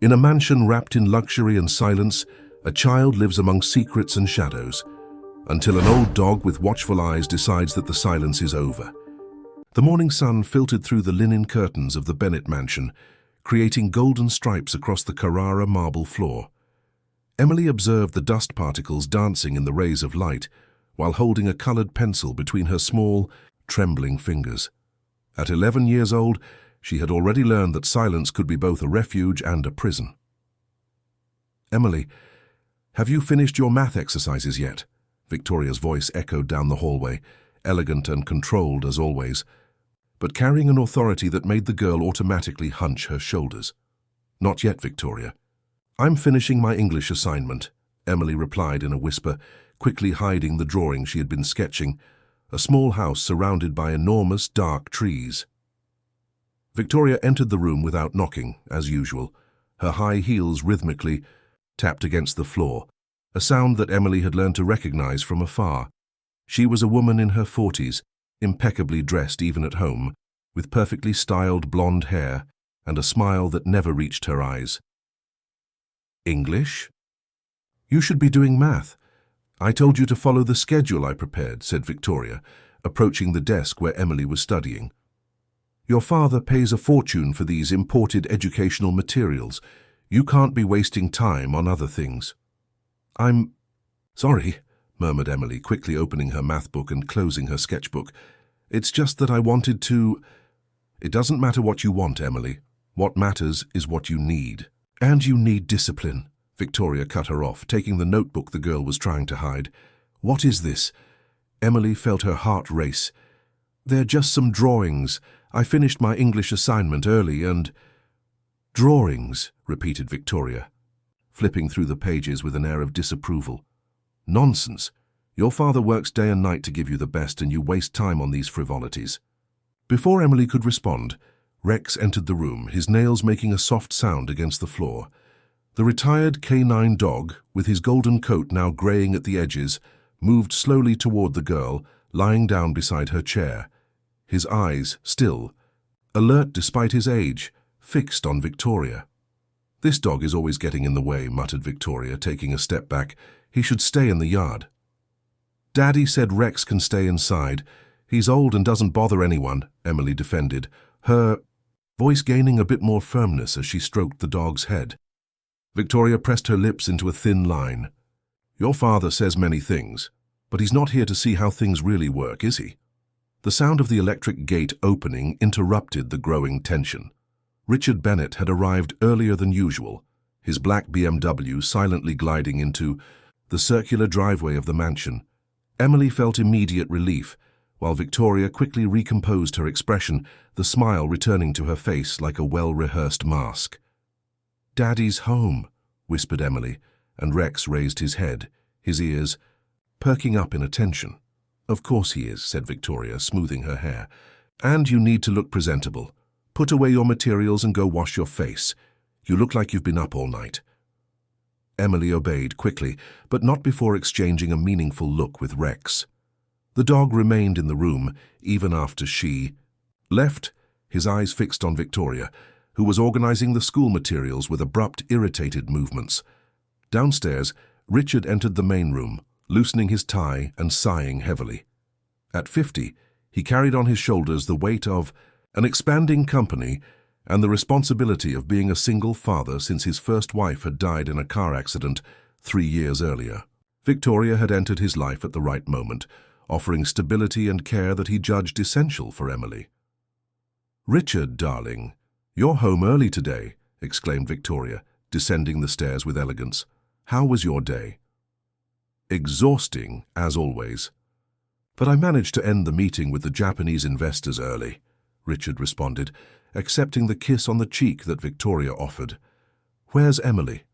In a mansion wrapped in luxury and silence, a child lives among secrets and shadows, until an old dog with watchful eyes decides that the silence is over. The morning sun filtered through the linen curtains of the Bennett mansion, creating golden stripes across the Carrara marble floor. Emily observed the dust particles dancing in the rays of light, while holding a colored pencil between her small, trembling fingers. At 11 years old, she had already learned that silence could be both a refuge and a prison. "Emily, have you finished your math exercises yet?" Victoria's voice echoed down the hallway, elegant and controlled as always, but carrying an authority that made the girl automatically hunch her shoulders. "Not yet, Victoria. I'm finishing my English assignment," Emily replied in a whisper, quickly hiding the drawing she had been sketching, a small house surrounded by enormous dark trees. Victoria entered the room without knocking, as usual. Her high heels rhythmically tapped against the floor, a sound that Emily had learned to recognize from afar. She was a woman in her 40s, impeccably dressed even at home, with perfectly styled blonde hair and a smile that never reached her eyes. "English? You should be doing math. I told you to follow the schedule I prepared," said Victoria, approaching the desk where Emily was studying. "Your father pays a fortune for these imported educational materials. You can't be wasting time on other things." "I'm sorry," murmured Emily, quickly opening her math book and closing her sketchbook. "It's just that I wanted to—" "It doesn't matter what you want, Emily. What matters is what you need. And you need discipline." Victoria cut her off, taking the notebook the girl was trying to hide. "What is this?" Emily felt her heart race. "They're just some drawings. I finished my English assignment early and—" "Drawings," repeated Victoria, flipping through the pages with an air of disapproval. "Nonsense. Your father works day and night to give you the best, and you waste time on these frivolities." Before Emily could respond, Rex entered the room, his nails making a soft sound against the floor. The retired canine dog, with his golden coat now graying at the edges, moved slowly toward the girl, lying down beside her chair, his eyes still, alert despite his age, fixed on Victoria. "This dog is always getting in the way," muttered Victoria, taking a step back. "He should stay in the yard." "Daddy said Rex can stay inside. He's old and doesn't bother anyone," Emily defended, her voice gaining a bit more firmness as she stroked the dog's head. Victoria pressed her lips into a thin line. "Your father says many things, but he's not here to see how things really work, is he?" The sound of the electric gate opening interrupted the growing tension. Richard Bennett had arrived earlier than usual, his black BMW silently gliding into the circular driveway of the mansion. Emily felt immediate relief, while Victoria quickly recomposed her expression, the smile returning to her face like a well-rehearsed mask. "Daddy's home," whispered Emily, and Rex raised his head, his ears perking up in attention. "Of course he is," said Victoria, smoothing her hair. "And you need to look presentable. Put away your materials and go wash your face. You look like you've been up all night." Emily obeyed quickly, but not before exchanging a meaningful look with Rex. The dog remained in the room, even after she left, his eyes fixed on Victoria, who was organizing the school materials with abrupt, irritated movements. Downstairs, Richard entered the main room, loosening his tie and sighing heavily. At 50, he carried on his shoulders the weight of an expanding company and the responsibility of being a single father since his first wife had died in a car accident 3 years earlier. Victoria had entered his life at the right moment, offering stability and care that he judged essential for Emily. "Richard, darling, you're home early today," exclaimed Victoria, descending the stairs with elegance. "How was your day?" "Exhausting, as always. But I managed to end the meeting with the Japanese investors early," Richard responded, accepting the kiss on the cheek that Victoria offered. "Where's Emily?"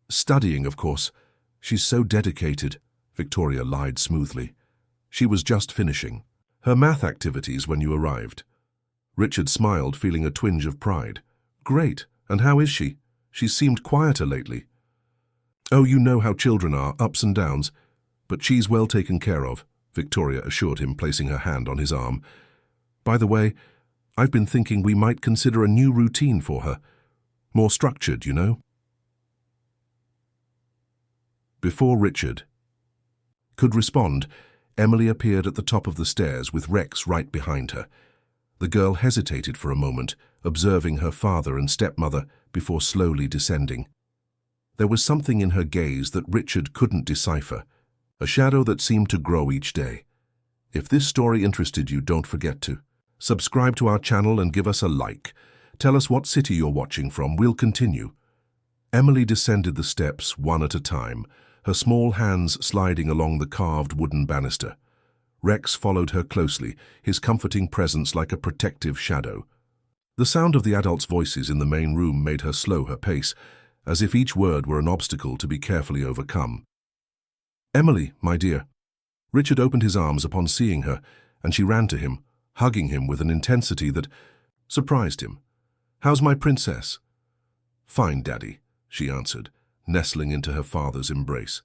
"Studying, of course. She's so dedicated," Victoria lied smoothly. "She was just finishing her math activities when you arrived." Richard smiled, feeling a twinge of pride. "Great. And how is she? She's seemed quieter lately." "Oh, you know how children are, ups and downs. But she's well taken care of," Victoria assured him, placing her hand on his arm. "By the way, I've been thinking we might consider a new routine for her. More structured, you know. Before Richard could respond, Emily appeared at the top of the stairs with Rex right behind her. The girl hesitated for a moment, observing her father and stepmother before slowly descending. There was something in her gaze that Richard couldn't decipher, a shadow that seemed to grow each day. If this story interested you, don't forget to subscribe to our channel and give us a like. Tell us what city you're watching from. We'll continue. Emily descended the steps one at a time, her small hands sliding along the carved wooden banister. Rex followed her closely, his comforting presence like a protective shadow. The sound of the adults' voices in the main room made her slow her pace, as if each word were an obstacle to be carefully overcome. "Emily, my dear." Richard opened his arms upon seeing her, and she ran to him, hugging him with an intensity that surprised him. "How's my princess?" "Fine, Daddy," she answered, nestling into her father's embrace.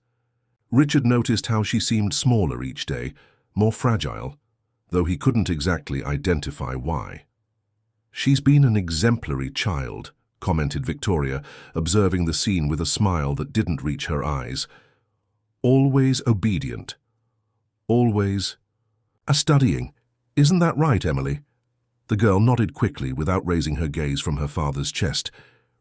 Richard noticed how she seemed smaller each day, more fragile, though he couldn't exactly identify why. "She's been an exemplary child," commented Victoria, observing the scene with a smile that didn't reach her eyes. "Always obedient. Always studying. Isn't that right, Emily?" The girl nodded quickly without raising her gaze from her father's chest.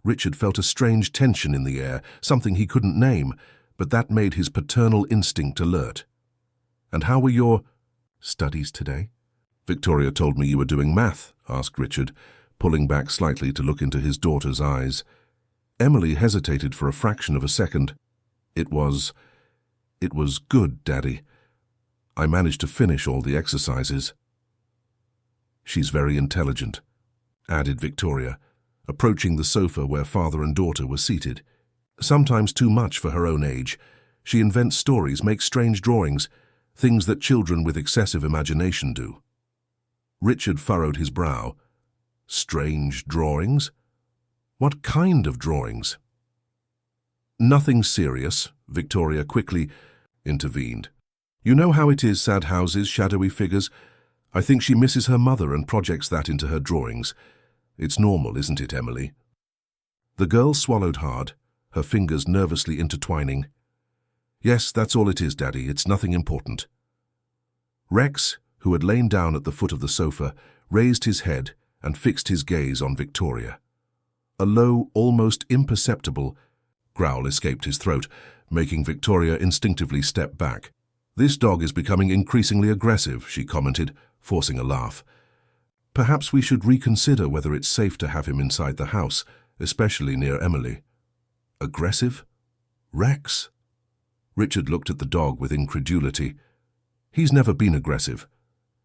Richard felt a strange tension in the air, something he couldn't name, but that made his paternal instinct alert. "And how were your studies today?" "Victoria told me you were doing math," asked Richard, pulling back slightly to look into his daughter's eyes. Emily hesitated for a fraction of a second. It was good, Daddy. I managed to finish all the exercises." "She's very intelligent," added Victoria, approaching the sofa where father and daughter were seated. "Sometimes too much for her own age. She invents stories, makes strange drawings, things that children with excessive imagination do." Richard furrowed his brow. "Strange drawings? What kind of drawings?" "Nothing serious," Victoria quickly intervened. "You know how it is, sad houses, shadowy figures. I think she misses her mother and projects that into her drawings. It's normal, isn't it, Emily?" The girl swallowed hard, her fingers nervously intertwining. "Yes, that's all it is, Daddy. It's nothing important." Rex, who had lain down at the foot of the sofa, raised his head and fixed his gaze on Victoria. A low, almost imperceptible growl escaped his throat, making Victoria instinctively step back. "This dog is becoming increasingly aggressive," she commented, forcing a laugh. "Perhaps we should reconsider whether it's safe to have him inside the house, especially near Emily." "Aggressive? Rex?" Richard looked at the dog with incredulity. "He's never been aggressive.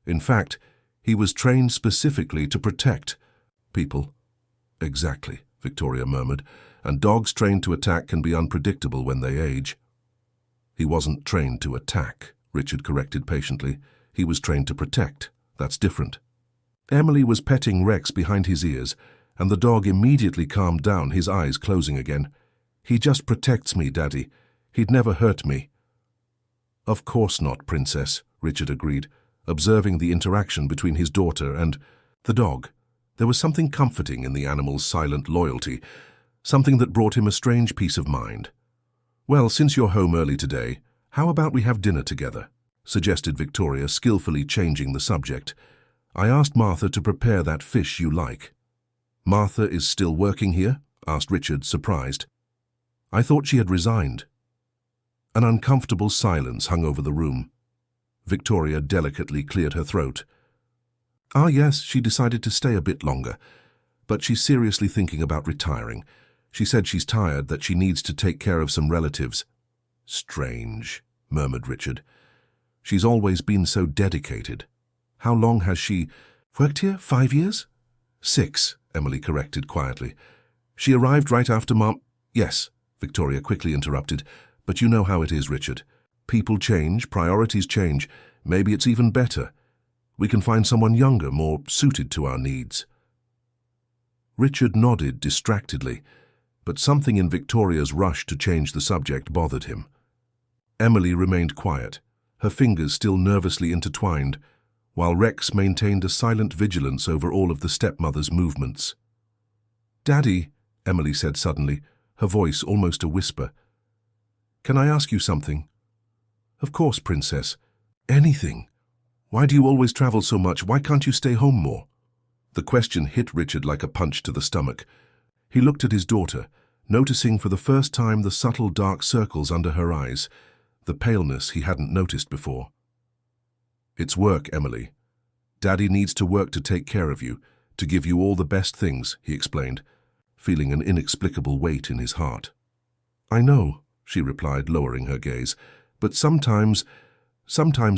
In fact, he was trained specifically to protect people." "Exactly," Victoria murmured, "and dogs trained to attack can be unpredictable when they age." "He wasn't trained to attack," Richard corrected patiently. "He was trained to protect. That's different." Emily was petting Rex behind his ears, and the dog immediately calmed down, his eyes closing again. "He just protects me, Daddy. He'd never hurt me." "Of course not, Princess," Richard agreed, observing the interaction between his daughter and the dog. There was something comforting in the animal's silent loyalty, something that brought him a strange peace of mind. "Well, since you're home early today, how about we have dinner together?" suggested Victoria, skillfully changing the subject. "I asked Martha to prepare that fish you like." "Martha is still working here?" asked Richard, surprised. "I thought she had resigned." An uncomfortable silence hung over the room. Victoria delicately cleared her throat. "Ah, yes, she decided to stay a bit longer, but she's seriously thinking about retiring. She said she's tired, that she needs to take care of some relatives." "Strange," murmured Richard. "She's always been so dedicated. How long has she worked here? 5 years?" 6, Emily corrected quietly. "She arrived right after Mom—" "Yes," Victoria quickly interrupted, "but you know how it is, Richard. People change, priorities change. Maybe it's even better. We can find someone younger, more suited to our needs." Richard nodded distractedly, but something in Victoria's rush to change the subject bothered him. Emily remained quiet, her fingers still nervously intertwined, while Rex maintained a silent vigilance over all of the stepmother's movements. "Daddy," Emily said suddenly, her voice almost a whisper. "Can I ask you something?" "Of course, Princess. Anything. Why do you always travel so much? Why can't you stay home more?" The question hit Richard like a punch to the stomach. He looked at his daughter, noticing for the first time the subtle dark circles under her eyes, the paleness he hadn't noticed before. "It's work, Emily. Daddy needs to work to take care of you, to give you all the best things," he explained, feeling an inexplicable weight in his heart. "I know," she replied, lowering her gaze, "but sometimes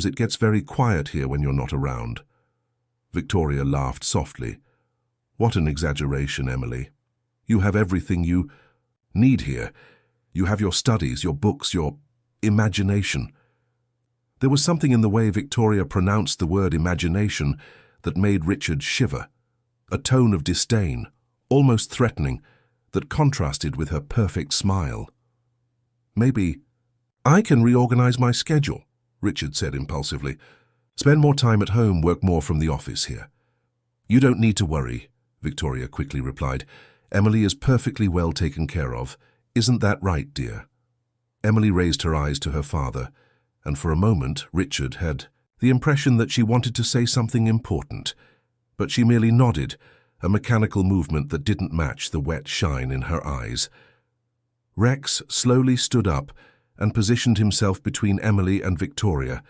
it gets very quiet here when you're not around." Victoria laughed softly. "What an exaggeration, Emily. You have everything you need here. You have your studies, your books, your imagination." There was something in the way Victoria pronounced the word imagination that made Richard shiver, a tone of disdain, almost threatening, that contrasted with her perfect smile. "Maybe I can reorganize my schedule," Richard said impulsively. "Spend more time at home, work more from the office here." "You don't need to worry," Victoria quickly replied. "Emily is perfectly well taken care of. Isn't that right, dear?" Emily raised her eyes to her father, and for a moment Richard had the impression that she wanted to say something important, but she merely nodded, a mechanical movement that didn't match the wet shine in her eyes. Rex slowly stood up and positioned himself between Emily and Victoria,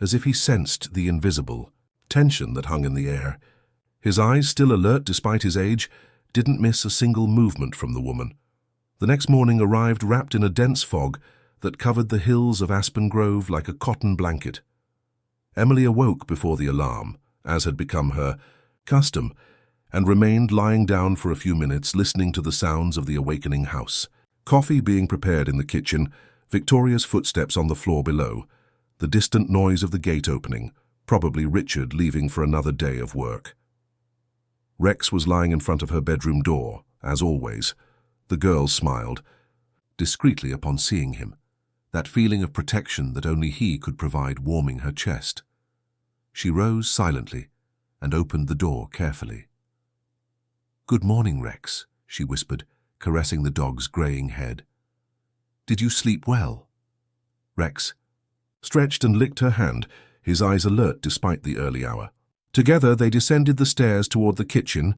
as if he sensed the invisible tension that hung in the air. His eyes, still alert despite his age, didn't miss a single movement from the woman. The next morning arrived wrapped in a dense fog that covered the hills of Aspen Grove like a cotton blanket. Emily awoke before the alarm, as had become her custom, and remained lying down for a few minutes listening to the sounds of the awakening house. Coffee being prepared in the kitchen, Victoria's footsteps on the floor below, the distant noise of the gate opening, probably Richard leaving for another day of work. Rex was lying in front of her bedroom door, as always. The girl smiled discreetly upon seeing him, that feeling of protection that only he could provide warming her chest. She rose silently and opened the door carefully. "Good morning, Rex," she whispered, caressing the dog's greying head. "Did you sleep well?" Rex stretched and licked her hand, his eyes alert despite the early hour. Together they descended the stairs toward the kitchen,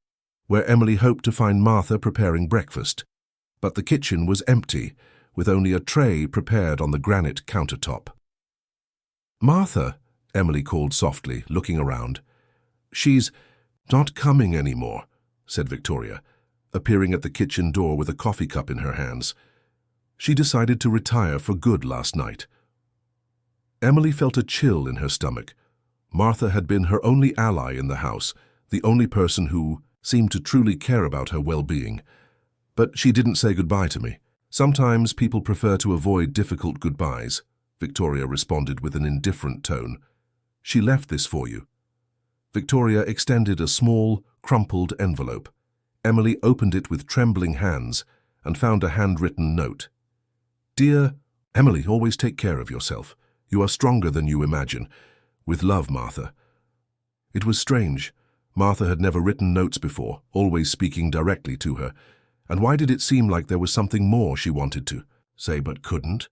where Emily hoped to find Martha preparing breakfast. But the kitchen was empty, with only a tray prepared on the granite countertop. "Martha," Emily called softly, looking around. "She's not coming anymore," said Victoria, appearing at the kitchen door with a coffee cup in her hands. "She decided to retire for good last night." Emily felt a chill in her stomach. Martha had been her only ally in the house, the only person who seemed to truly care about her well-being. "But she didn't say goodbye to me. Sometimes people prefer to avoid difficult goodbyes," Victoria responded with an indifferent tone. "She left this for you." Victoria extended a small, crumpled envelope. Emily opened it with trembling hands and found a handwritten note. "Dear Emily, always take care of yourself. You are stronger than you imagine. With love, Martha." It was strange. Martha had never written notes before, always speaking directly to her. And why did it seem like there was something more she wanted to say but couldn't?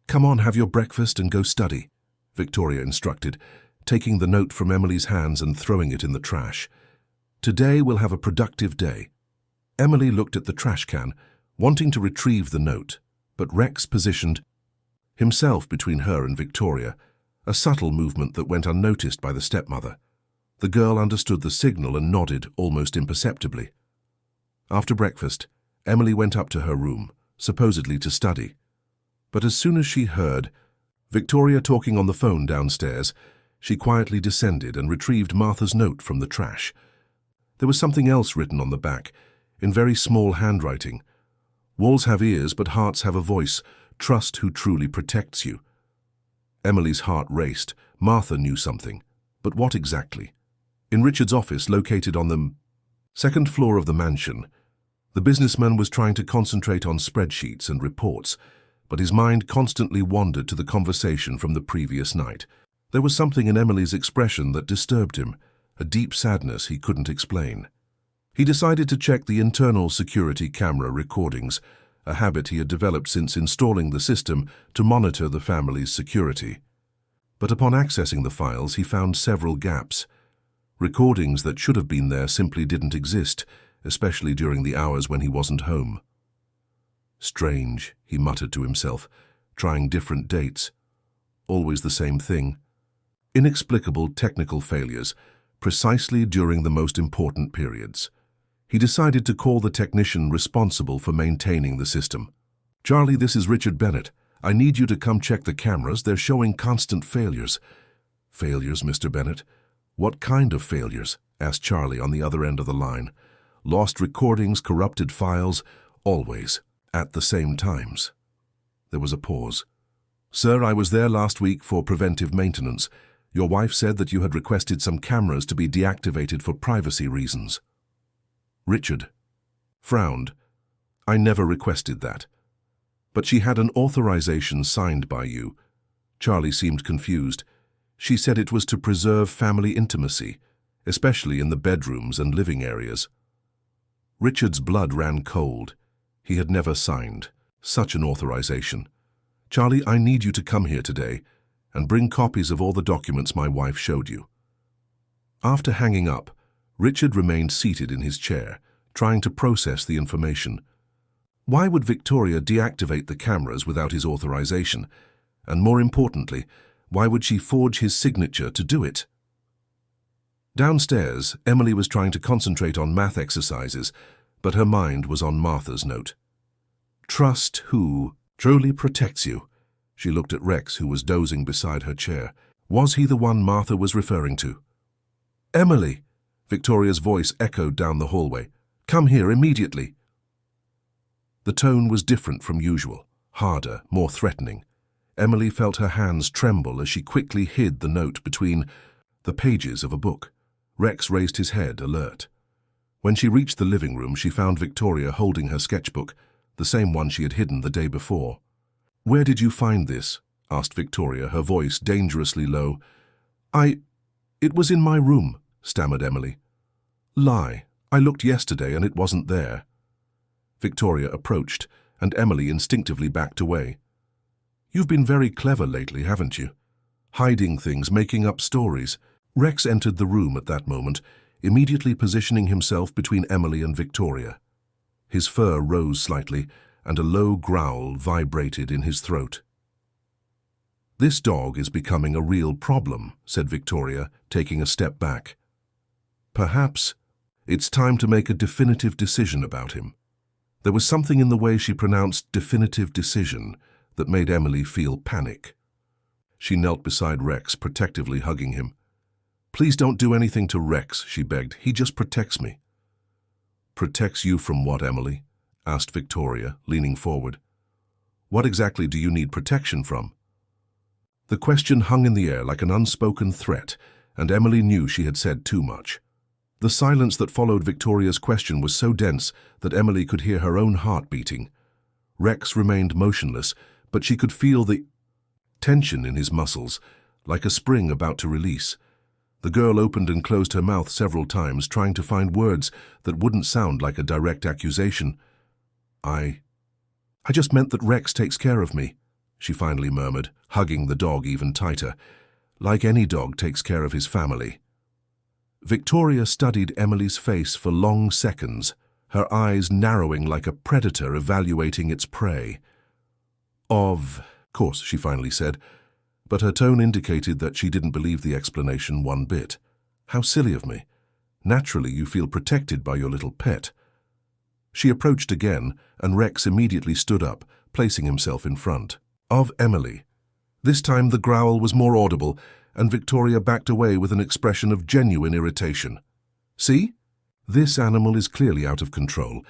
"Come on, have your breakfast and go study," Victoria instructed, taking the note from Emily's hands and throwing it in the trash. "Today we'll have a productive day." Emily looked at the trash can, wanting to retrieve the note, but Rex positioned himself between her and Victoria, a subtle movement that went unnoticed by the stepmother. The girl understood the signal and nodded almost imperceptibly. After breakfast, Emily went up to her room, supposedly to study. But as soon as she heard Victoria talking on the phone downstairs, she quietly descended and retrieved Martha's note from the trash. There was something else written on the back, in very small handwriting. "Walls have ears, but hearts have a voice. Trust who truly protects you." Emily's heart raced. Martha knew something. But what exactly? In Richard's office, located on the second floor of the mansion, the businessman was trying to concentrate on spreadsheets and reports, but his mind constantly wandered to the conversation from the previous night. There was something in Emily's expression that disturbed him, a deep sadness he couldn't explain. He decided to check the internal security camera recordings, a habit he had developed since installing the system to monitor the family's security. But upon accessing the files, he found several gaps. Recordings that should have been there simply didn't exist, especially during the hours when he wasn't home. Strange, he muttered to himself, trying different dates. Always the same thing. Inexplicable technical failures, precisely during the most important periods. He decided to call the technician responsible for maintaining the system. "Charlie, this is Richard Bennett. I need you to come check the cameras. They're showing constant failures." "Failures, Mr. Bennett? What kind of failures?" asked Charlie on the other end of the line. "Lost recordings, corrupted files, always, at the same times." There was a pause. "Sir, I was there last week for preventive maintenance. Your wife said that you had requested some cameras to be deactivated for privacy reasons." Richard frowned. "I never requested that." "But she had an authorization signed by you." Charlie seemed confused. "She said it was to preserve family intimacy, especially in the bedrooms and living areas." Richard's blood ran cold. He had never signed such an authorization. "Charlie, I need you to come here today and bring copies of all the documents my wife showed you." After hanging up, Richard remained seated in his chair, trying to process the information. Why would Victoria deactivate the cameras without his authorization? And more importantly, why would she forge his signature to do it? Downstairs, Emily was trying to concentrate on math exercises, but her mind was on Martha's note. "Trust who truly protects you." She looked at Rex, who was dozing beside her chair. Was he the one Martha was referring to? "Emily!" Victoria's voice echoed down the hallway. "Come here immediately." The tone was different from usual, harder, more threatening. Emily felt her hands tremble as she quickly hid the note between the pages of a book. Rex raised his head, alert. When she reached the living room, she found Victoria holding her sketchbook, the same one she had hidden the day before. "Where did you find this?" asked Victoria, her voice dangerously low. It was in my room," stammered Emily. "Lie. I looked yesterday and it wasn't there." Victoria approached, and Emily instinctively backed away. "You've been very clever lately, haven't you? Hiding things, making up stories." Rex entered the room at that moment, immediately positioning himself between Emily and Victoria. His fur rose slightly, and a low growl vibrated in his throat. "This dog is becoming a real problem," said Victoria, taking a step back. "Perhaps it's time to make a definitive decision about him." There was something in the way she pronounced definitive decision that made Emily feel panic. She knelt beside Rex, protectively hugging him. "Please don't do anything to Rex," she begged. "He just protects me." "Protects you from what, Emily?" asked Victoria, leaning forward. "What exactly do you need protection from?" The question hung in the air like an unspoken threat, and Emily knew she had said too much. The silence that followed Victoria's question was so dense that Emily could hear her own heart beating. Rex remained motionless, but she could feel the tension in his muscles, like a spring about to release. The girl opened and closed her mouth several times, trying to find words that wouldn't sound like a direct accusation. I just meant that Rex takes care of me," she finally murmured, hugging the dog even tighter. "Like any dog takes care of his family." Victoria studied Emily's face for long seconds, her eyes narrowing like a predator evaluating its prey. "Of course," she finally said, but her tone indicated that she didn't believe the explanation one bit. "How silly of me. Naturally, you feel protected by your little pet." She approached again, and Rex immediately stood up, placing himself in front of Emily. This time the growl was more audible, and Victoria backed away with an expression of genuine irritation. "See? This animal is clearly out of control.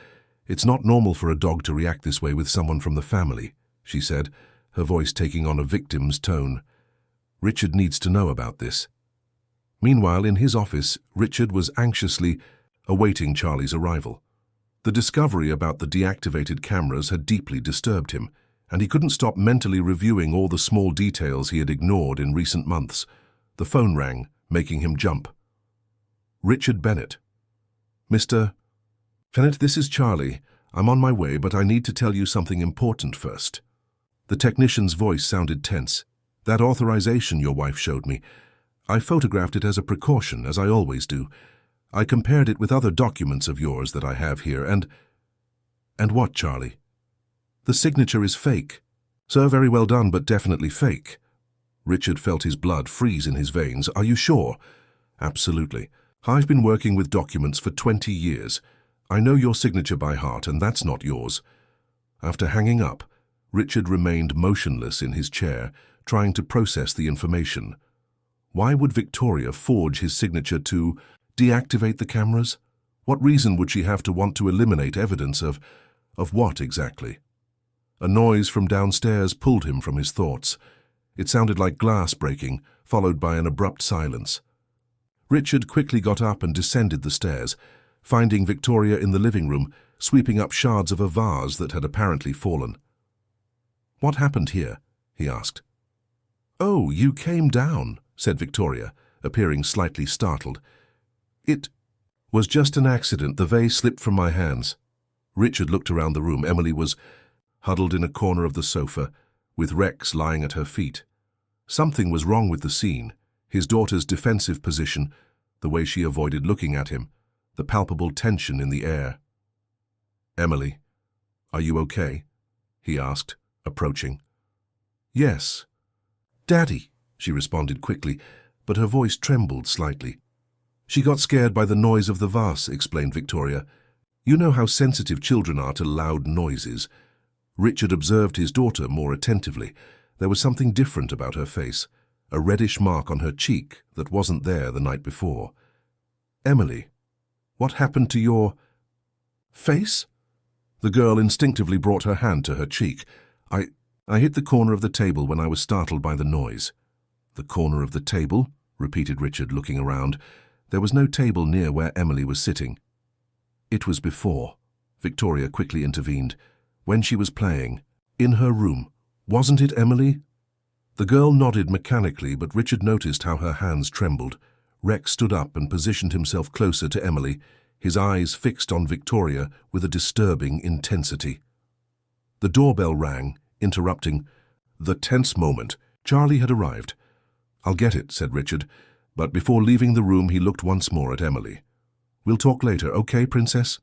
It's not normal for a dog to react this way with someone from the family," she said, her voice taking on a victim's tone. "Richard needs to know about this." Meanwhile, in his office, Richard was anxiously awaiting Charlie's arrival. The discovery about the deactivated cameras had deeply disturbed him, and he couldn't stop mentally reviewing all the small details he had ignored in recent months. The phone rang, making him jump. "Richard Bennett." "Mr. Fennett, this is Charlie. I'm on my way, but I need to tell you something important first. The technician's voice sounded tense. That authorization your wife showed me, I photographed it as a precaution, as I always do. I compared it with other documents of yours that I have here, and what, Charlie? The signature is fake. Sir, very well done, but definitely fake. Richard felt his blood freeze in his veins. Are you sure? Absolutely. I've been working with documents for 20 years. I know your signature by heart, and that's not yours. After hanging up, Richard remained motionless in his chair, trying to process the information. Why would Victoria forge his signature to deactivate the cameras? What reason would she have to want to eliminate evidence of what exactly? A noise from downstairs pulled him from his thoughts. It sounded like glass breaking, followed by an abrupt silence. Richard quickly got up and descended the stairs, finding Victoria in the living room, sweeping up shards of a vase that had apparently fallen. "What happened here?" he asked. "Oh, you came down," said Victoria, appearing slightly startled. "It was just an accident. The vase slipped from my hands." Richard looked around the room. Emily was huddled in a corner of the sofa, with Rex lying at her feet. Something was wrong with the scene. His daughter's defensive position, the way she avoided looking at him, the palpable tension in the air. "Emily, are you okay?" he asked, approaching. "Yes." "Daddy," she responded quickly, but her voice trembled slightly. "She got scared by the noise of the vase," explained Victoria. "You know how sensitive children are to loud noises." Richard observed his daughter more attentively. There was something different about her face, a reddish mark on her cheek that wasn't there the night before. "Emily, what happened to your face?" The girl instinctively brought her hand to her cheek. I hit the corner of the table when I was startled by the noise." "The corner of the table?" repeated Richard, looking around. There was no table near where Emily was sitting. "It was before," Victoria quickly intervened. "When she was playing. In her room. Wasn't it, Emily?" The girl nodded mechanically, but Richard noticed how her hands trembled. Rex stood up and positioned himself closer to Emily, his eyes fixed on Victoria with a disturbing intensity. The doorbell rang, interrupting the tense moment. Charlie had arrived. "I'll get it," said Richard, but before leaving the room he looked once more at Emily. "We'll talk later, okay, Princess?"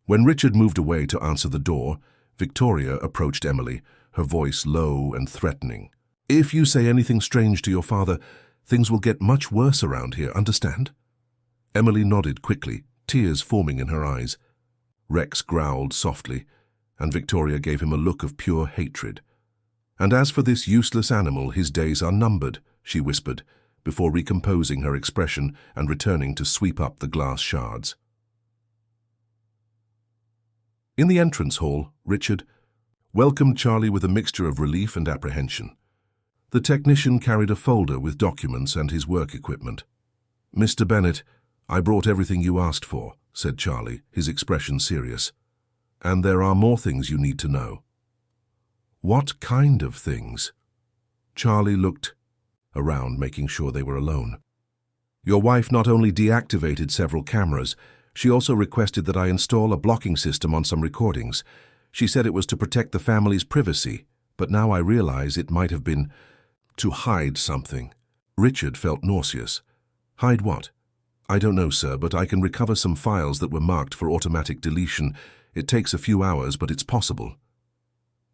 When Richard moved away to answer the door, Victoria approached Emily, her voice low and threatening. "If you say anything strange to your father, things will get much worse around here, understand?" Emily nodded quickly, tears forming in her eyes. Rex growled softly, and Victoria gave him a look of pure hatred. "And as for this useless animal, his days are numbered," she whispered, before recomposing her expression and returning to sweep up the glass shards. In the entrance hall, Richard welcomed Charlie with a mixture of relief and apprehension. The technician carried a folder with documents and his work equipment. "Mr. Bennett, I brought everything you asked for," said Charlie, his expression serious. "And there are more things you need to know." "What kind of things?" Charlie looked around, making sure they were alone. "Your wife not only deactivated several cameras, she also requested that I install a blocking system on some recordings. She said it was to protect the family's privacy, but now I realize it might have been to hide something." Richard felt nauseous. "Hide what?" "I don't know, sir, but I can recover some files that were marked for automatic deletion. It takes a few hours, but it's possible."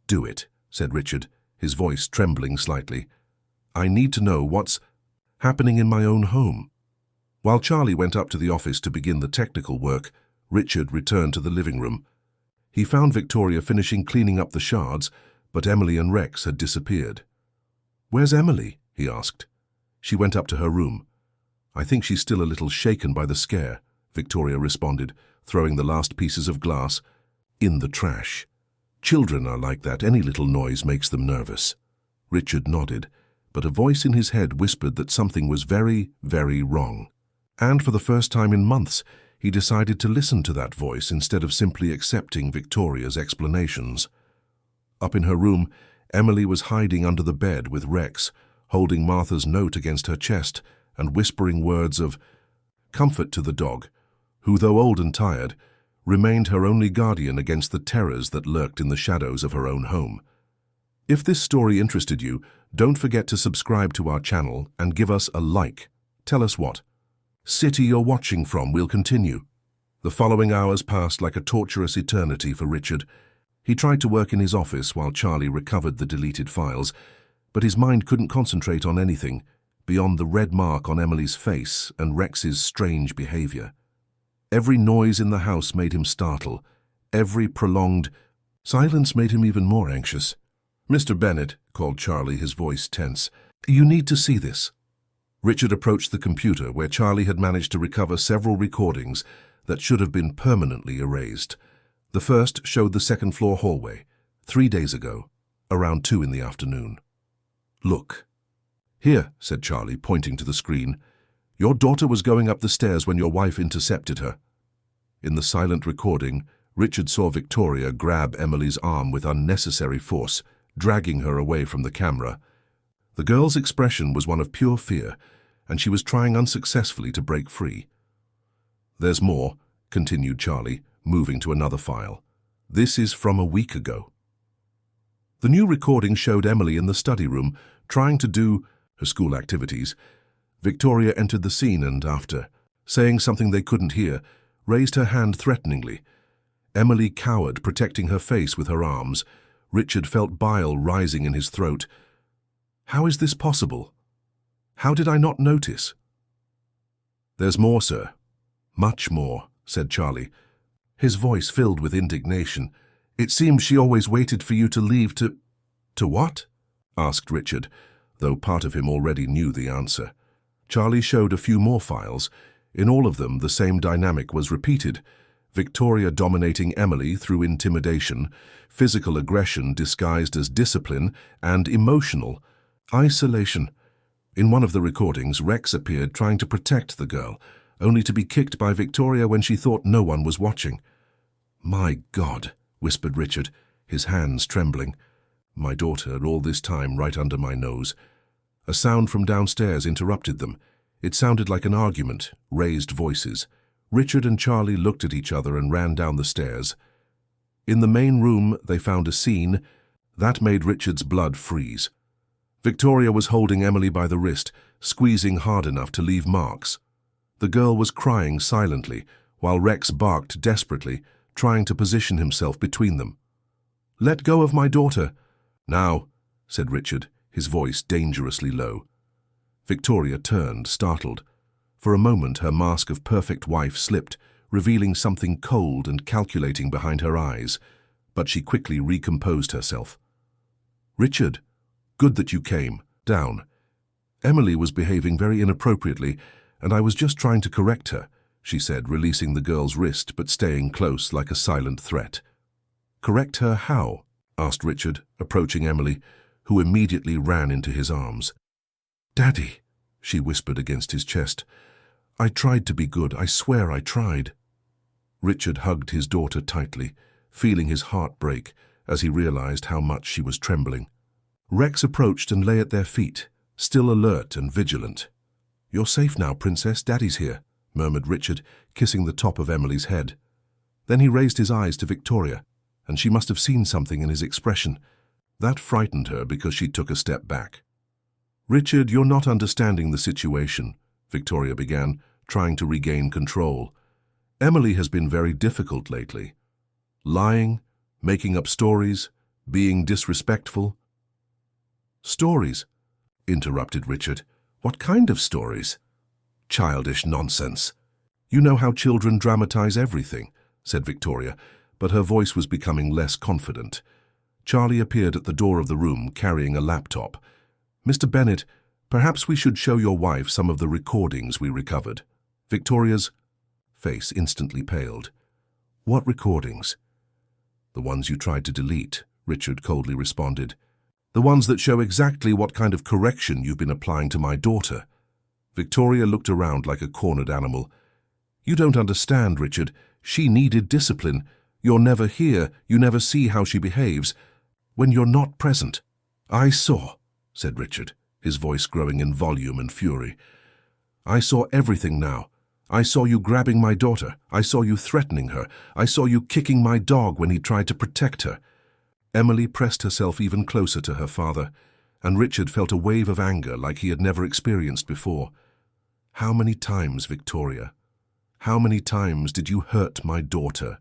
"Do it," said Richard, his voice trembling slightly. "I need to know what's happening in my own home." While Charlie went up to the office to begin the technical work, Richard returned to the living room. He found Victoria finishing cleaning up the shards, but Emily and Rex had disappeared. "Where's Emily?" he asked. "She went up to her room." "I think she's still a little shaken by the scare," Victoria responded, throwing the last pieces of glass in the trash. "Children are like that. Any little noise makes them nervous." Richard nodded, but a voice in his head whispered that something was very, very wrong. And for the first time in months, he decided to listen to that voice instead of simply accepting Victoria's explanations. Up in her room, Emily was hiding under the bed with Rex, holding Martha's note against her chest and whispering words of comfort to the dog, who, though old and tired, remained her only guardian against the terrors that lurked in the shadows of her own home. If this story interested you, don't forget to subscribe to our channel and give us a like. Tell us what city you're watching from. We'll continue. The following hours passed like a torturous eternity for Richard. He tried to work in his office while Charlie recovered the deleted files, but his mind couldn't concentrate on anything beyond the red mark on Emily's face and Rex's strange behavior. Every noise in the house made him startle. Every prolonged silence made him even more anxious. "Mr. Bennett," called Charlie, his voice tense, "you need to see this." Richard approached the computer where Charlie had managed to recover several recordings that should have been permanently erased. The first showed the second-floor hallway, 3 days ago, around 2 in the afternoon. "Look." "Here," said Charlie, pointing to the screen. "Your daughter was going up the stairs when your wife intercepted her." In the silent recording, Richard saw Victoria grab Emily's arm with unnecessary force, dragging her away from the camera. The girl's expression was one of pure fear, and she was trying unsuccessfully to break free. "There's more," continued Charlie, moving to another file. "This is from a week ago." The new recording showed Emily in the study room, trying to do her school activities. Victoria entered the scene and, after saying something they couldn't hear, raised her hand threateningly. Emily cowered, protecting her face with her arms. Richard felt bile rising in his throat. How is this possible? How did I not notice? "There's more, sir. Much more," said Charlie, his voice filled with indignation. "It seems she always waited for you to leave to—" "To what?" asked Richard, though part of him already knew the answer. Charlie showed a few more files. In all of them, the same dynamic was repeated. Victoria dominating Emily through intimidation, physical aggression disguised as discipline, and emotional isolation. In one of the recordings, Rex appeared trying to protect the girl, only to be kicked by Victoria when she thought no one was watching. "My God," whispered Richard, his hands trembling. "My daughter, all this time, right under my nose." A sound from downstairs interrupted them. It sounded like an argument, raised voices. Richard and Charlie looked at each other and ran down the stairs. In the main room, they found a scene that made Richard's blood freeze. Victoria was holding Emily by the wrist, squeezing hard enough to leave marks. The girl was crying silently, while Rex barked desperately, trying to position himself between them. "Let go of my daughter." "Now," said Richard, his voice dangerously low. Victoria turned, startled. For a moment, her mask of perfect wife slipped, revealing something cold and calculating behind her eyes, but she quickly recomposed herself. "Richard, good that you came. Down. Emily was behaving very inappropriately, and I was just trying to correct her," she said, releasing the girl's wrist but staying close like a silent threat. "Correct her how?" asked Richard, approaching Emily, who immediately ran into his arms. "Daddy," she whispered against his chest. "I tried to be good. I swear I tried." Richard hugged his daughter tightly, feeling his heart break as he realized how much she was trembling. Rex approached and lay at their feet, still alert and vigilant. "You're safe now, Princess. Daddy's here," murmured Richard, kissing the top of Emily's head. Then he raised his eyes to Victoria, and she must have seen something in his expression. That frightened her because she took a step back. "Richard, you're not understanding the situation," Victoria began, trying to regain control. "Emily has been very difficult lately. Lying, making up stories, being disrespectful." "Stories?" interrupted Richard. "What kind of stories?" "Childish nonsense. You know how children dramatize everything," said Victoria, but her voice was becoming less confident. Charlie appeared at the door of the room carrying a laptop. "Mr. Bennett, perhaps we should show your wife some of the recordings we recovered." Victoria's face instantly paled. "What recordings?" "The ones you tried to delete," Richard coldly responded. "The ones that show exactly what kind of correction you've been applying to my daughter." Victoria looked around like a cornered animal. "You don't understand, Richard. She needed discipline. You're never here. You never see how she behaves. When you're not present." "I saw," said Richard, his voice growing in volume and fury. "I saw everything now. I saw you grabbing my daughter. I saw you threatening her. I saw you kicking my dog when he tried to protect her." Emily pressed herself even closer to her father, and Richard felt a wave of anger like he had never experienced before. "How many times, Victoria? How many times did you hurt my daughter?"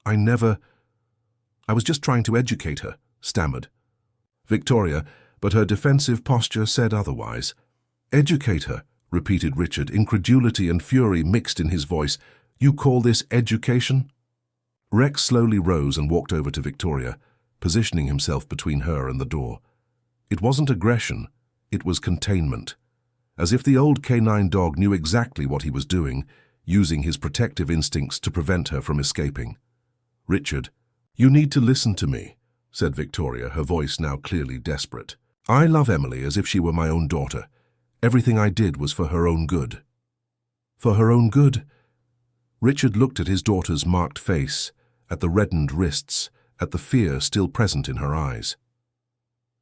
I was just trying to educate her," stammered Victoria, but her defensive posture said otherwise. "Educate her," repeated Richard, incredulity and fury mixed in his voice. "You call this education?" Rex slowly rose and walked over to Victoria, positioning himself between her and the door. It wasn't aggression, it was containment. As if the old canine dog knew exactly what he was doing, using his protective instincts to prevent her from escaping. "Richard, you need to listen to me," said Victoria, her voice now clearly desperate. "I love Emily as if she were my own daughter. Everything I did was for her own good." "For her own good?" Richard looked at his daughter's marked face, at the reddened wrists, at the fear still present in her eyes.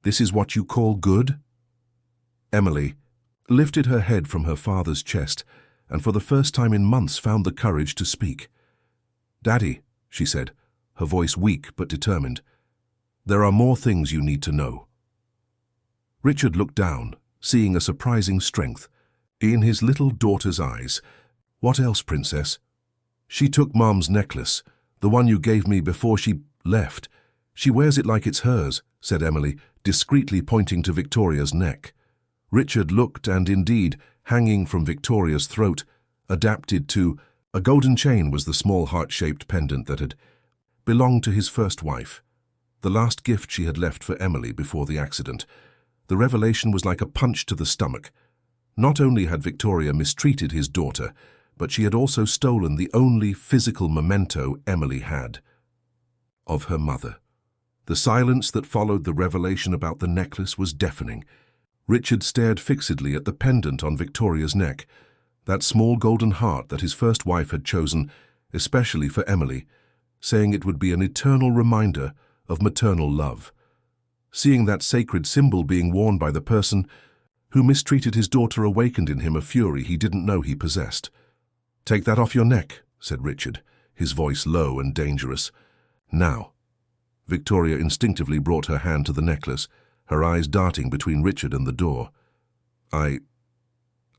"This is what you call good?" Emily lifted her head from her father's chest and for the first time in months found the courage to speak. "Daddy," she said, her voice weak but determined, "there are more things you need to know." Richard looked down, seeing a surprising strength in his little daughter's eyes. "What else, Princess?" "She took Mom's necklace, the one you gave me before she left. She wears it like it's hers," said Emily, discreetly pointing to Victoria's neck. Richard looked, and indeed, hanging from Victoria's throat, adapted to a golden chain was the small heart-shaped pendant that had belonged to his first wife, the last gift she had left for Emily before the accident. The revelation was like a punch to the stomach. Not only had Victoria mistreated his daughter, but she had also stolen the only physical memento Emily had of her mother. The silence that followed the revelation about the necklace was deafening. Richard stared fixedly at the pendant on Victoria's neck, that small golden heart that his first wife had chosen, especially for Emily, saying it would be an eternal reminder of maternal love. Seeing that sacred symbol being worn by the person who mistreated his daughter awakened in him a fury he didn't know he possessed. "Take that off your neck," said Richard, his voice low and dangerous. "Now." Victoria instinctively brought her hand to the necklace, her eyes darting between Richard and the door. I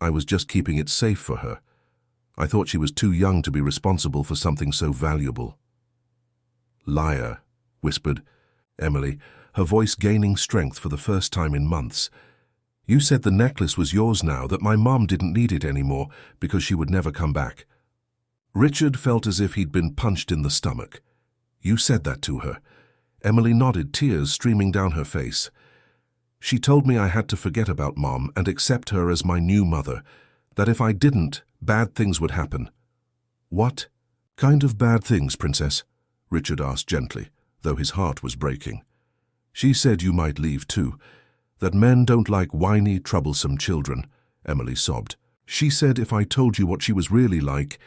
was just keeping it safe for her. I thought she was too young to be responsible for something so valuable." "Liar," whispered Emily, her voice gaining strength for the first time in months. "You said the necklace was yours now, that my mom didn't need it anymore because she would never come back." Richard felt as if he'd been punched in the stomach. "You said that to her." Emily nodded, tears streaming down her face. "She told me I had to forget about Mom and accept her as my new mother, that if I didn't, bad things would happen." "What kind of bad things, Princess?" Richard asked gently, though his heart was breaking. "She said you might leave too, that men don't like whiny, troublesome children," Emily sobbed. "She said if I told you what she was really like,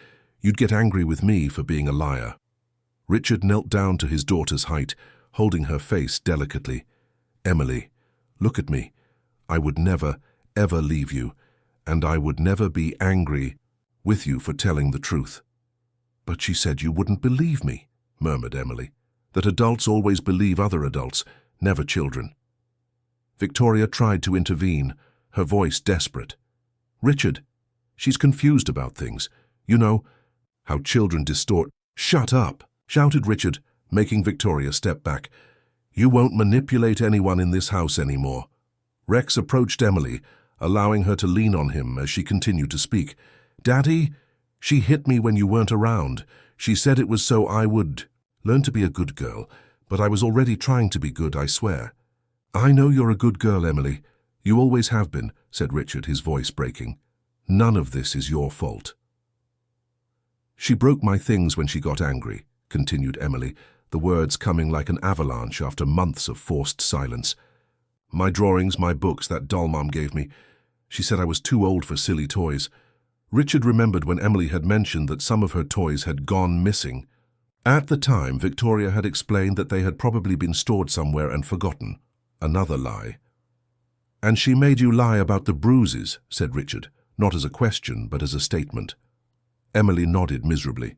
you'd get angry with me for being a liar." Richard knelt down to his daughter's height, holding her face delicately. "Emily, look at me. I would never, ever leave you, and I would never be angry with you for telling the truth." "But she said you wouldn't believe me," murmured Emily. "That adults always believe other adults, never children." Victoria tried to intervene, her voice desperate. "Richard, she's confused about things. You know how children distort—" "Shut up!" shouted Richard, making Victoria step back. "You won't manipulate anyone in this house anymore." Rex approached Emily, allowing her to lean on him as she continued to speak. "Daddy, she hit me when you weren't around. She said it was so I would learn to be a good girl, but I was already trying to be good, I swear." "I know you're a good girl, Emily. You always have been," said Richard, his voice breaking. "None of this is your fault." "She broke my things when she got angry," continued Emily, the words coming like an avalanche after months of forced silence. "My drawings, my books, that doll Mom gave me. She said I was too old for silly toys." Richard remembered when Emily had mentioned that some of her toys had gone missing. At the time, Victoria had explained that they had probably been stored somewhere and forgotten. Another lie. "And she made you lie about the bruises," said Richard, not as a question but as a statement. Emily nodded miserably.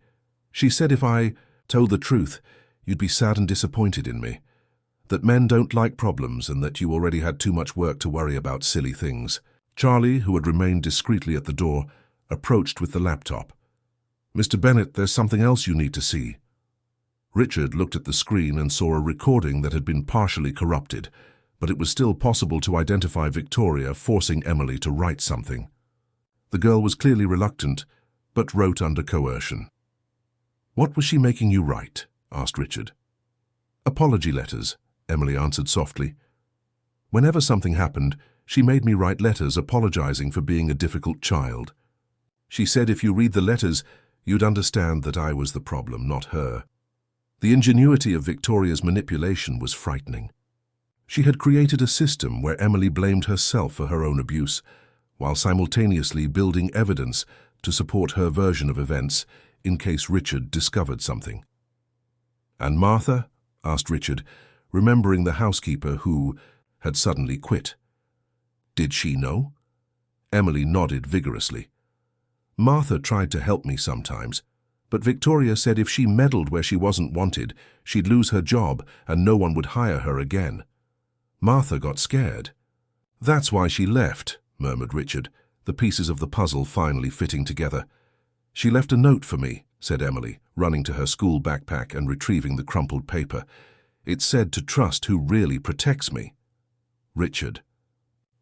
She said if I told the truth, you'd be sad and disappointed in me. That men don't like problems and that you already had too much work to worry about silly things. Charlie, who had remained discreetly at the door, approached with the laptop. Mr. Bennett, there's something else you need to see. Richard looked at the screen and saw a recording that had been partially corrupted, but it was still possible to identify Victoria forcing Emily to write something. The girl was clearly reluctant, but wrote under coercion. What was she making you write? Asked Richard. Apology letters, Emily answered softly. Whenever something happened, she made me write letters apologizing for being a difficult child. She said if you read the letters, you'd understand that I was the problem, not her. The ingenuity of Victoria's manipulation was frightening. She had created a system where Emily blamed herself for her own abuse, while simultaneously building evidence to support her version of events in case Richard discovered something. And Martha? Asked Richard, remembering the housekeeper who had suddenly quit. Did she know? Emily nodded vigorously. Martha tried to help me sometimes, but Victoria said if she meddled where she wasn't wanted, she'd lose her job and no one would hire her again. Martha got scared. That's why she left, murmured Richard, the pieces of the puzzle finally fitting together. She left a note for me, said Emily, running to her school backpack and retrieving the crumpled paper. It said to trust who really protects me. Richard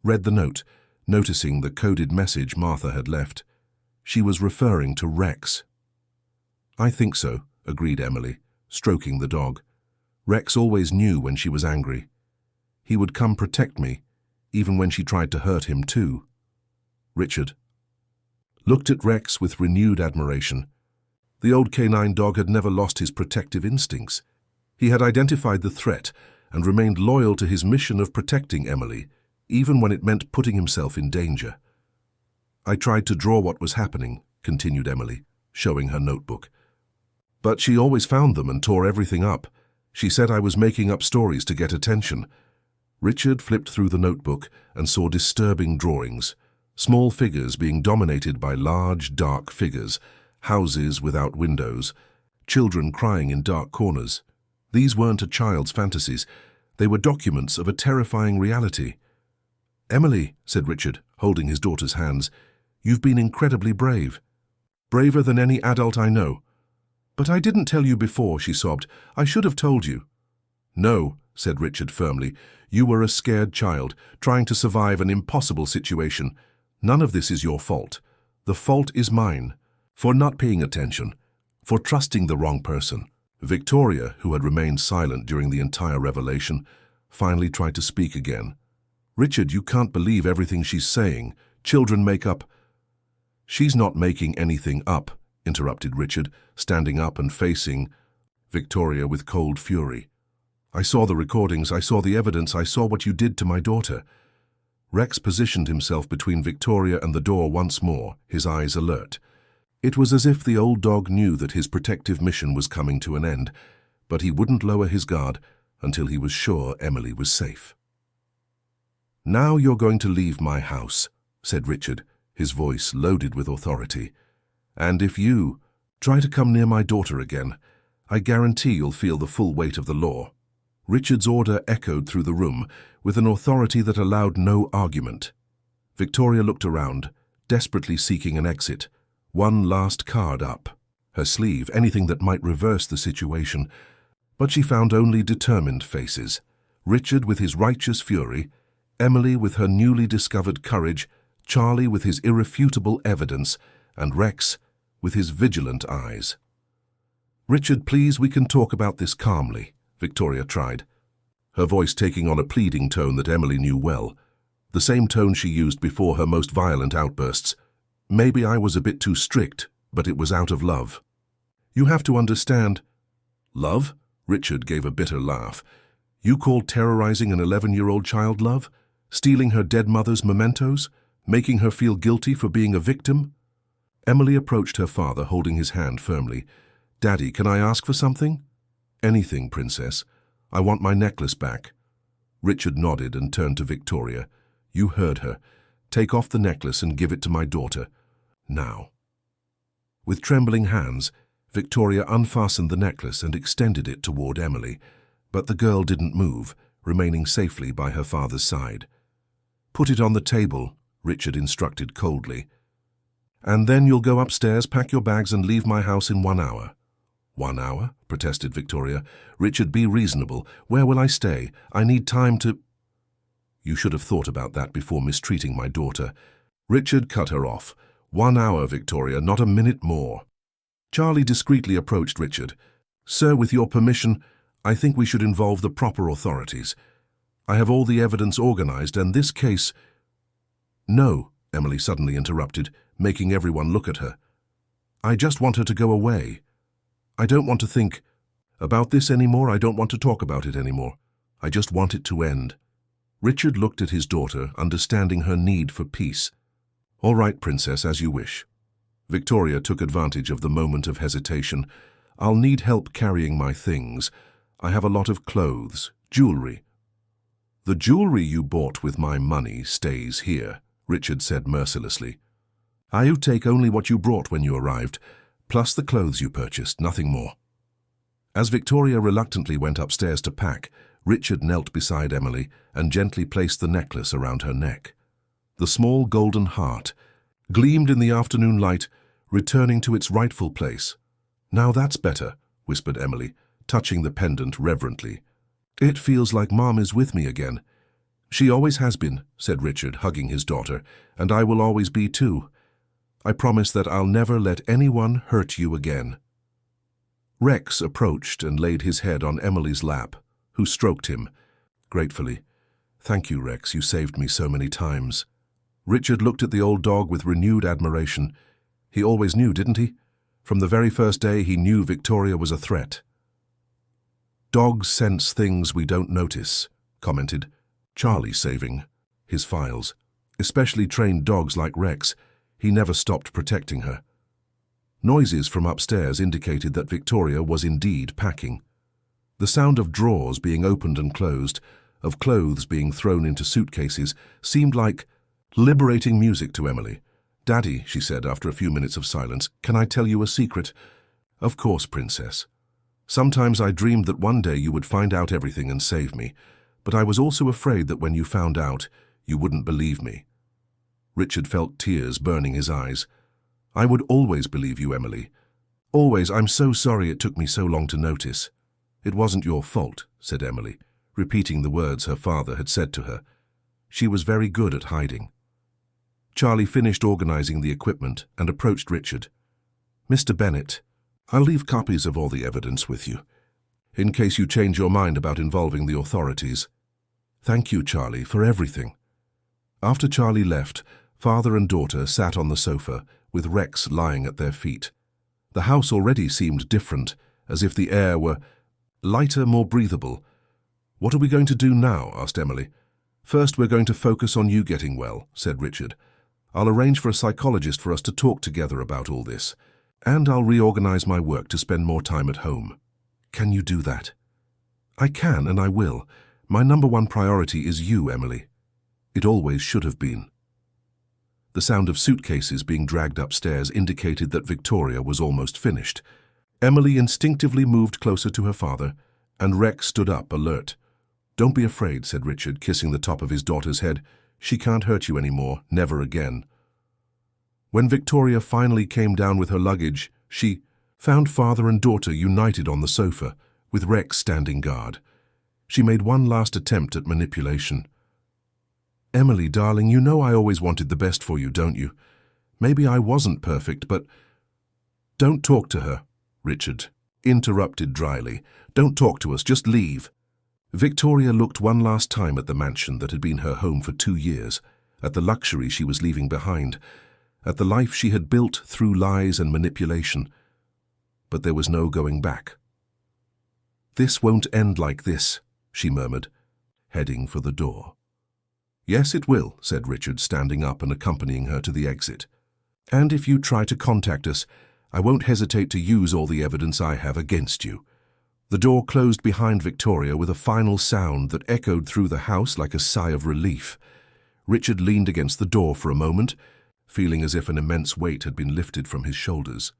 read the note, noticing the coded message Martha had left. She was referring to Rex. I think so, agreed Emily, stroking the dog. Rex always knew when she was angry. He would come protect me, even when she tried to hurt him too. Richard looked at Rex with renewed admiration. The old canine dog had never lost his protective instincts. He had identified the threat and remained loyal to his mission of protecting Emily, even when it meant putting himself in danger. I tried to draw what was happening, continued Emily, showing her notebook. But she always found them and tore everything up. She said I was making up stories to get attention. Richard flipped through the notebook and saw disturbing drawings, small figures being dominated by large, dark figures, houses without windows, children crying in dark corners. These weren't a child's fantasies. They were documents of a terrifying reality. Emily, said Richard, holding his daughter's hands, you've been incredibly brave. Braver than any adult I know. But I didn't tell you before, she sobbed. I should have told you. No, said Richard firmly. You were a scared child, trying to survive an impossible situation. None of this is your fault. The fault is mine. For not paying attention. For trusting the wrong person. Victoria, who had remained silent during the entire revelation, finally tried to speak again. Richard, you can't believe everything she's saying. Children make up. She's not making anything up, interrupted Richard, standing up and facing Victoria with cold fury. I saw the recordings, I saw the evidence, I saw what you did to my daughter. Rex positioned himself between Victoria and the door once more, his eyes alert. It was as if the old dog knew that his protective mission was coming to an end, but he wouldn't lower his guard until he was sure Emily was safe. Now you're going to leave my house, said Richard, his voice loaded with authority. And if you try to come near my daughter again, I guarantee you'll feel the full weight of the law. Richard's order echoed through the room with an authority that allowed no argument. Victoria looked around, desperately seeking an exit, one last card up, her sleeve, anything that might reverse the situation. But she found only determined faces. Richard with his righteous fury, Emily with her newly discovered courage, Charlie with his irrefutable evidence, and Rex with his vigilant eyes. Richard, please, we can talk about this calmly, Victoria tried, her voice taking on a pleading tone that Emily knew well, the same tone she used before her most violent outbursts. Maybe I was a bit too strict, but it was out of love. You have to understand. Love? Richard gave a bitter laugh. You call terrorizing an 11-year-old child love? Stealing her dead mother's mementos? Making her feel guilty for being a victim? Emily approached her father, holding his hand firmly. Daddy, can I ask for something? Anything, Princess. I want my necklace back. Richard nodded and turned to Victoria. You heard her. Take off the necklace and give it to my daughter. Now. With trembling hands, Victoria unfastened the necklace and extended it toward Emily, but the girl didn't move, remaining safely by her father's side. "Put it on the table," Richard instructed coldly. "And then you'll go upstairs, pack your bags and leave my house in 1 hour." "1 hour?" protested Victoria. "Richard, be reasonable. Where will I stay? I need time to—" "You should have thought about that before mistreating my daughter." Richard cut her off. 1 hour, Victoria, not a minute more." Charlie discreetly approached Richard. "Sir, with your permission, I think we should involve the proper authorities. I have all the evidence organized, and this case—" "No," Emily suddenly interrupted, making everyone look at her. "I just want her to go away. I don't want to think about this anymore. I don't want to talk about it anymore. I just want it to end." Richard looked at his daughter, understanding her need for peace. "All right, Princess, as you wish." Victoria took advantage of the moment of hesitation. "I'll need help carrying my things. I have a lot of clothes, jewelry." "The jewelry you bought with my money stays here," Richard said mercilessly. "I take only what you brought when you arrived, plus the clothes you purchased, nothing more." As Victoria reluctantly went upstairs to pack, Richard knelt beside Emily and gently placed the necklace around her neck. The small golden heart gleamed in the afternoon light, returning to its rightful place. "Now that's better," whispered Emily, touching the pendant reverently. "It feels like Mom is with me again." "She always has been," said Richard, hugging his daughter, "and I will always be too. I promise that I'll never let anyone hurt you again." Rex approached and laid his head on Emily's lap, who stroked him gratefully. "Thank you, Rex, you saved me so many times." Richard looked at the old dog with renewed admiration. He always knew, didn't he? From the very first day he knew Victoria was a threat. "Dogs sense things we don't notice," commented Charlie, saving his files. Especially trained dogs like Rex, he never stopped protecting her. Noises from upstairs indicated that Victoria was indeed packing. The sound of drawers being opened and closed, of clothes being thrown into suitcases, seemed like liberating music to Emily. "Daddy," she said after a few minutes of silence, "can I tell you a secret?" "Of course, Princess. Sometimes I dreamed that one day you would find out everything and save me, but I was also afraid that when you found out, you wouldn't believe me." Richard felt tears burning his eyes. "I would always believe you, Emily. Always. I'm so sorry it took me so long to notice." "It wasn't your fault," said Emily, repeating the words her father had said to her. "She was very good at hiding." Charlie finished organizing the equipment and approached Richard. "Mr. Bennett, I'll leave copies of all the evidence with you, in case you change your mind about involving the authorities." "Thank you, Charlie, for everything." After Charlie left, father and daughter sat on the sofa, with Rex lying at their feet. The house already seemed different, as if the air were lighter, more breathable. "What are we going to do now?" asked Emily. "First, we're going to focus on you getting well," said Richard. "I'll arrange for a psychologist for us to talk together about all this, and I'll reorganize my work to spend more time at home." "Can you do that?" "I can, and I will. My #1 priority is you, Emily. It always should have been." The sound of suitcases being dragged upstairs indicated that Victoria was almost finished. Emily instinctively moved closer to her father, and Rex stood up, alert. "Don't be afraid," said Richard, kissing the top of his daughter's head. "She can't hurt you anymore, never again." When Victoria finally came down with her luggage, she found father and daughter united on the sofa, with Rex standing guard. She made one last attempt at manipulation. "Emily, darling, you know I always wanted the best for you, don't you? Maybe I wasn't perfect, but—" "Don't talk to her," Richard interrupted dryly. "Don't talk to us, just leave." Victoria looked one last time at the mansion that had been her home for 2 years, at the luxury she was leaving behind, at the life she had built through lies and manipulation. But there was no going back. "This won't end like this," she murmured, heading for the door. "Yes, it will," said Richard, standing up and accompanying her to the exit. "And if you try to contact us, I won't hesitate to use all the evidence I have against you." The door closed behind Victoria with a final sound that echoed through the house like a sigh of relief. Richard leaned against the door for a moment, feeling as if an immense weight had been lifted from his shoulders.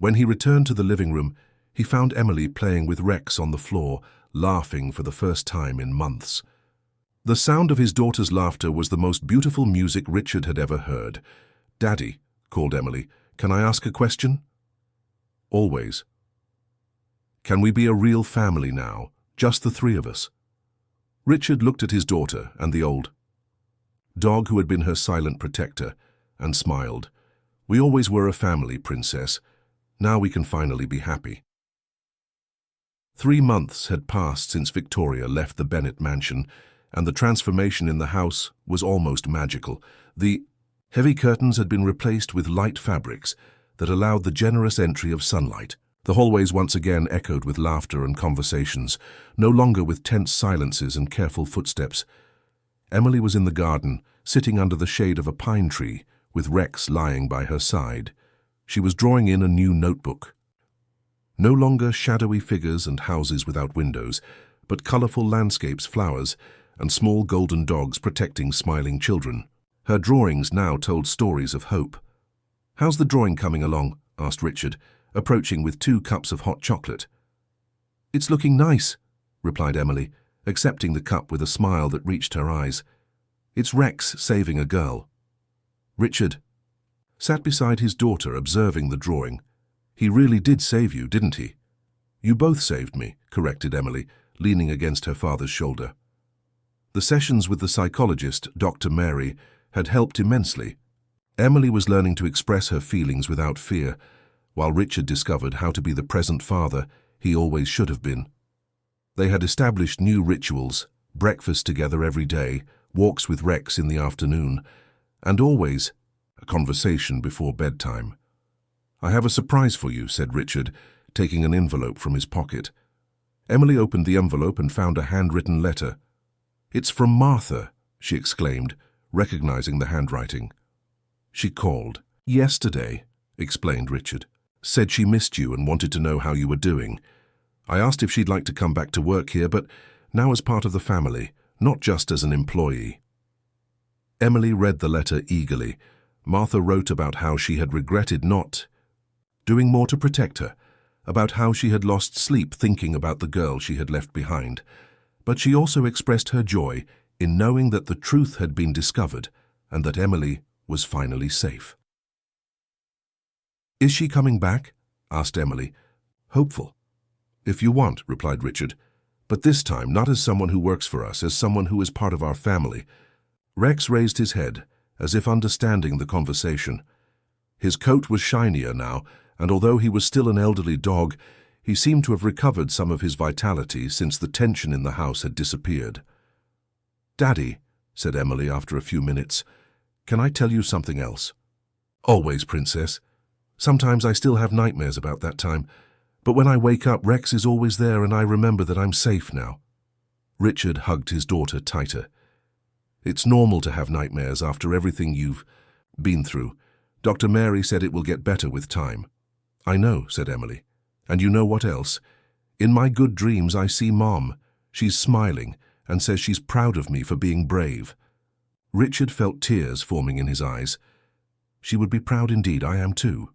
When he returned to the living room, he found Emily playing with Rex on the floor, laughing for the first time in months. The sound of his daughter's laughter was the most beautiful music Richard had ever heard. "Daddy," called Emily, "can I ask a question?" "Always." "Can we be a real family now, just the three of us?" Richard looked at his daughter and the old dog who had been her silent protector and smiled. "We always were a family, Princess. Now we can finally be happy." 3 months had passed since Victoria left the Bennet mansion, and the transformation in the house was almost magical. The heavy curtains had been replaced with light fabrics that allowed the generous entry of sunlight. The hallways once again echoed with laughter and conversations, no longer with tense silences and careful footsteps. Emily was in the garden, sitting under the shade of a pine tree, with Rex lying by her side. She was drawing in a new notebook. No longer shadowy figures and houses without windows, but colorful landscapes, flowers, and small golden dogs protecting smiling children. Her drawings now told stories of hope. "How's the drawing coming along?" asked Richard, approaching with 2 cups of hot chocolate. "It's looking nice," replied Emily, accepting the cup with a smile that reached her eyes. "It's Rex saving a girl." Richard sat beside his daughter, observing the drawing. "He really did save you, didn't he?" "You both saved me," corrected Emily, leaning against her father's shoulder. The sessions with the psychologist, Dr. Mary, had helped immensely. Emily was learning to express her feelings without fear, while Richard discovered how to be the present father he always should have been. They had established new rituals, breakfast together every day, walks with Rex in the afternoon, and always a conversation before bedtime. "I have a surprise for you," said Richard, taking an envelope from his pocket. Emily opened the envelope and found a handwritten letter. "It's from Martha," she exclaimed, recognizing the handwriting. "She called yesterday," explained Richard. "Said she missed you and wanted to know how you were doing. I asked if she'd like to come back to work here, but now as part of the family, not just as an employee." Emily read the letter eagerly. Martha wrote about how she had regretted not doing more to protect her, about how she had lost sleep thinking about the girl she had left behind. But she also expressed her joy in knowing that the truth had been discovered and that Emily was finally safe. "Is she coming back?" asked Emily, hopeful. "If you want," replied Richard, "but this time not as someone who works for us, as someone who is part of our family." Rex raised his head, as if understanding the conversation. His coat was shinier now, and although he was still an elderly dog, he seemed to have recovered some of his vitality since the tension in the house had disappeared. "Daddy," said Emily after a few minutes, "can I tell you something else?" "Always, Princess. Sometimes I still have nightmares about that time, but when I wake up, Rex is always there and I remember that I'm safe now." Richard hugged his daughter tighter. "It's normal to have nightmares after everything you've been through. Dr. Mary said it will get better with time." "I know," said Emily. "And you know what else? In my good dreams I see Mom. She's smiling and says she's proud of me for being brave." Richard felt tears forming in his eyes. "She would be proud indeed, I am too."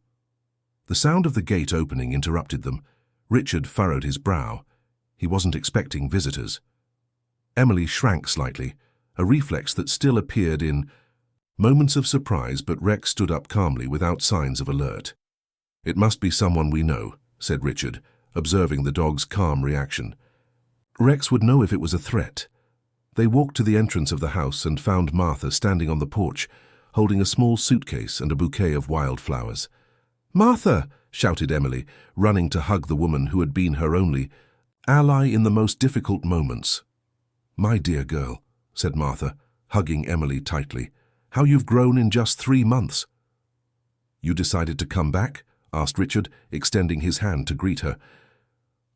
The sound of the gate opening interrupted them. Richard furrowed his brow. He wasn't expecting visitors. Emily shrank slightly, a reflex that still appeared in moments of surprise, but Rex stood up calmly without signs of alert. "It must be someone we know," said Richard, observing the dog's calm reaction. Rex would know if it was a threat. They walked to the entrance of the house and found Martha standing on the porch, holding a small suitcase and a bouquet of wildflowers. "Martha!" shouted Emily, running to hug the woman who had been her only ally in the most difficult moments. "My dear girl," said Martha, hugging Emily tightly, "how you've grown in just 3 months." "You decided to come back?" asked Richard, extending his hand to greet her.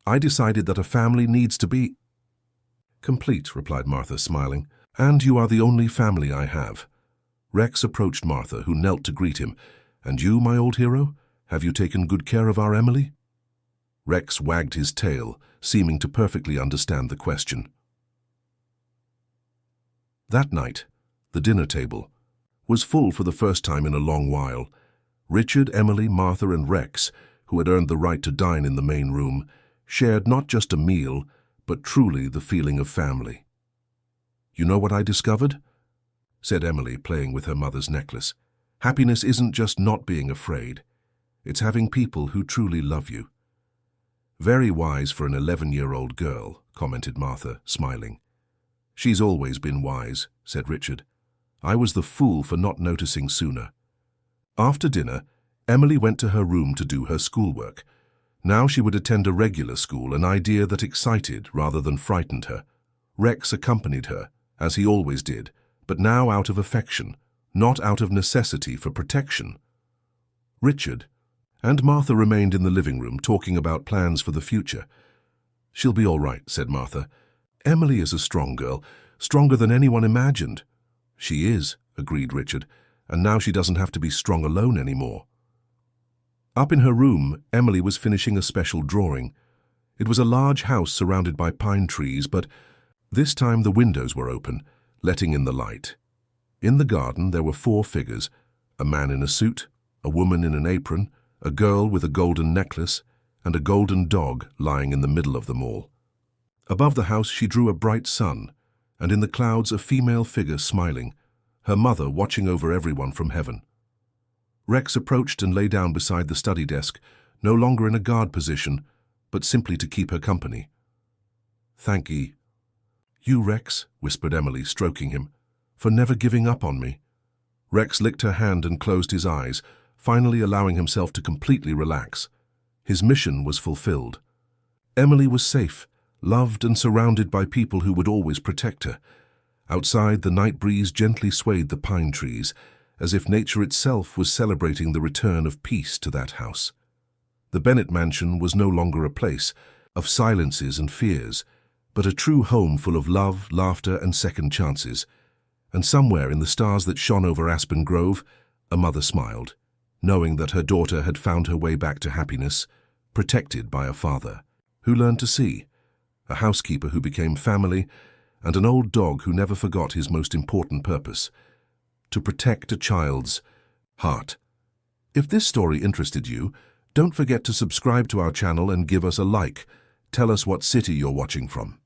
"I decided that a family needs to be complete," replied Martha, smiling. "And you are the only family I have." Rex approached Martha, who knelt to greet him. "And you, my old hero? Have you taken good care of our Emily?" Rex wagged his tail, seeming to perfectly understand the question. That night, the dinner table was full for the first time in a long while. Richard, Emily, Martha, and Rex, who had earned the right to dine in the main room, shared not just a meal, but truly the feeling of family. "You know what I discovered?" said Emily, playing with her mother's necklace. "Happiness isn't just not being afraid. It's having people who truly love you." "Very wise for an 11-year-old girl," commented Martha, smiling. "She's always been wise," said Richard. "I was the fool for not noticing sooner." After dinner, Emily went to her room to do her schoolwork. Now she would attend a regular school, an idea that excited rather than frightened her. Rex accompanied her, as he always did, but now out of affection, not out of necessity for protection. Richard and Martha remained in the living room, talking about plans for the future. "She'll be all right," said Martha. "Emily is a strong girl, stronger than anyone imagined." "She is," agreed Richard, "and now she doesn't have to be strong alone anymore." Up in her room, Emily was finishing a special drawing. It was a large house surrounded by pine trees, but this time the windows were open, letting in the light. In the garden there were 4 figures: a man in a suit, a woman in an apron, a girl with a golden necklace, and a golden dog lying in the middle of them all. Above the house she drew a bright sun, and in the clouds a female figure smiling, her mother watching over everyone from heaven. Rex approached and lay down beside the study desk, no longer in a guard position, but simply to keep her company. "Thank ye." "You, Rex," whispered Emily, stroking him, "for never giving up on me." Rex licked her hand and closed his eyes, finally allowing himself to completely relax. His mission was fulfilled. Emily was safe, loved and surrounded by people who would always protect her. Outside, the night breeze gently swayed the pine trees, as if nature itself was celebrating the return of peace to that house. The Bennett mansion was no longer a place of silences and fears, but a true home full of love, laughter, and second chances. And somewhere in the stars that shone over Aspen Grove, a mother smiled, knowing that her daughter had found her way back to happiness, protected by a father who learned to see, a housekeeper who became family, and an old dog who never forgot his most important purpose: to protect a child's heart. If this story interested you, don't forget to subscribe to our channel and give us a like. Tell us what city you're watching from.